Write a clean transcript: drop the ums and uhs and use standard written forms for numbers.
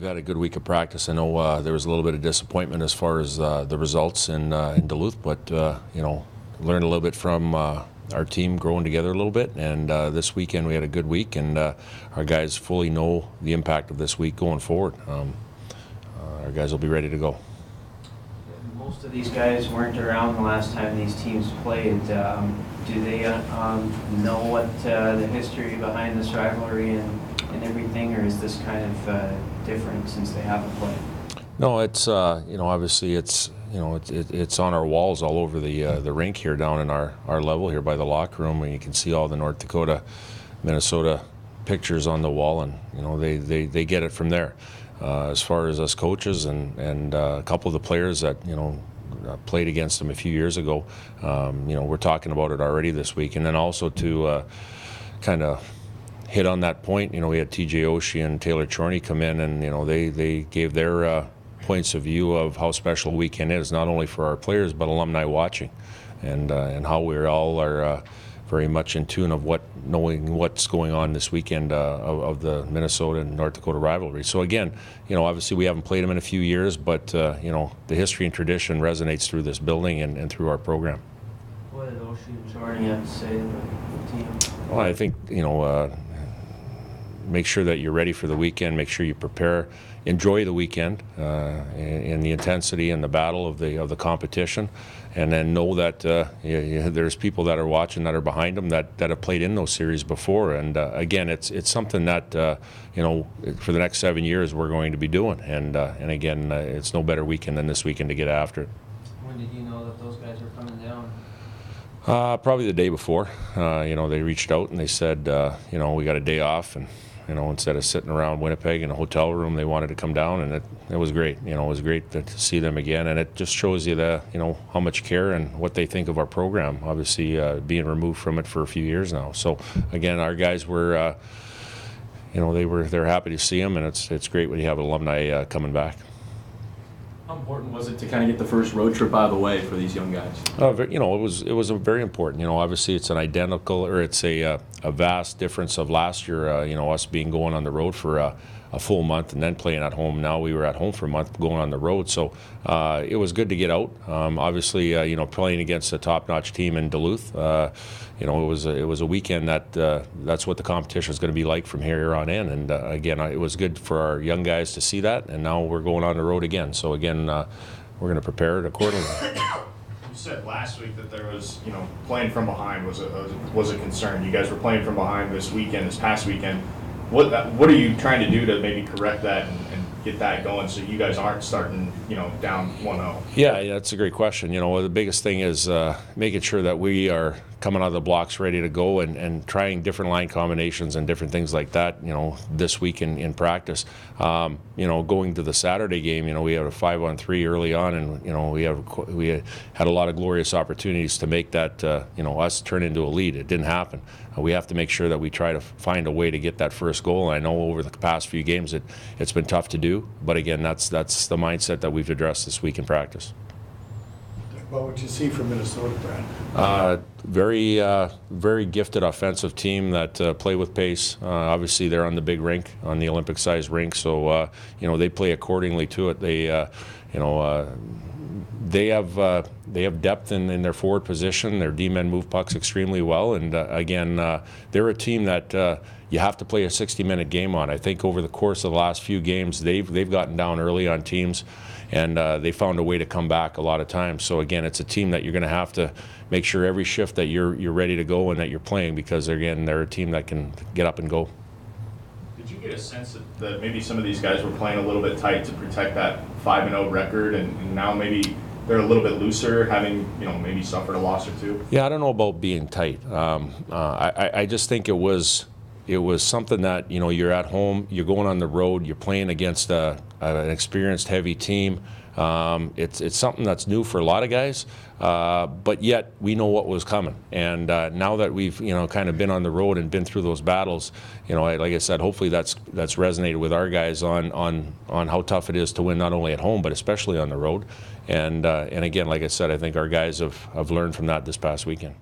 had a good week of practice. I know there was a little bit of disappointment as far as the results in Duluth, but learned a little bit from our team growing together a little bit. And this weekend we had a good week, and our guys fully know the impact of this week going forward. Our guys will be ready to go. Most of these guys weren't around the last time these teams played. Do they know what the history behind this rivalry and everything, or is this kind of different since they haven't played? No, it's obviously it's it's on our walls all over the rink here down in our level here by the locker room, and you can see all the North Dakota, Minnesota pictures on the wall, and they get it from there. As far as us coaches and a couple of the players that played against them a few years ago, we're talking about it already this week, and then also to kind of hit on that point. We had TJ Oshie and Taylor Chorney come in, and they gave their points of view of how special a weekend is, not only for our players but alumni watching, and how we all are very much in tune of knowing what's going on this weekend of the Minnesota and North Dakota rivalry. So again, obviously we haven't played them in a few years, but the history and tradition resonates through this building and through our program. What did Oshie and Chorney have to say to the team? Well, I think make sure that you're ready for the weekend. Make sure you prepare, enjoy the weekend in the intensity and the battle of the competition, and then know that there's people that are watching that are behind them that have played in those series before. And again, it's something that for the next 7 years we're going to be doing. And again, it's no better weekend than this weekend to get after it. When did you know that those guys were coming down? Probably the day before. They reached out and they said, we got a day off, and instead of sitting around Winnipeg in a hotel room, they wanted to come down, and it was great. It was great to see them again, and it just shows you how much care and what they think of our program. Obviously, being removed from it for a few years now. So again, our guys were, they're happy to see them, and it's great when you have alumni coming back. How important was it to kind of get the first road trip out of the way for these young guys? It was very important. Obviously it's an identical, or it's a vast difference of last year. Us going on the road for a full month and then playing at home. Now we were at home for a month, going on the road. So it was good to get out. Obviously, playing against a top-notch team in Duluth. It was a weekend that's what the competition is going to be like from here on in. And again, it was good for our young guys to see that. And now we're going on the road again. So again, we're going to prepare it accordingly. You said last week that there was, playing from behind was a concern. You guys were playing from behind this past weekend. What are you trying to do to maybe correct that and get that going so you guys aren't starting, down 1-0? Yeah, that's a great question. The biggest thing is making sure that we are coming out of the blocks ready to go and trying different line combinations and different things like that, this week in practice. Going to the Saturday game, we had a 5-on-3 early on, and, we had a lot of glorious opportunities to make that, us turn into a lead. It didn't happen. We have to make sure that we try to find a way to get that first goal. And I know over the past few games it's been tough to do, but again, that's the mindset that we've addressed this week in practice. What would you see from Minnesota, Brad? Very gifted offensive team that play with pace. Obviously, they're on the big rink, on the Olympic-sized rink, so they play accordingly to it. They have depth in their forward position. Their D-men move pucks extremely well, and again, they're a team that you have to play a 60-minute game on. I think over the course of the last few games, they've gotten down early on teams, and they found a way to come back a lot of times. So again, it's a team that you're going to have to make sure every shift that you're ready to go and that you're playing, because again, they're a team that can get up and go. Did you get a sense that maybe some of these guys were playing a little bit tight to protect that 5-0 record, and now maybe they're a little bit looser, having maybe suffered a loss or two? Yeah, I don't know about being tight. I just think it was something that you're at home, you're going on the road, you're playing against an experienced, heavy team. It's something that's new for a lot of guys, but yet we know what was coming. And now that we've kind of been on the road and been through those battles, like I said, hopefully that's resonated with our guys on how tough it is to win not only at home but especially on the road. And again, like I said, I think our guys have learned from that this past weekend.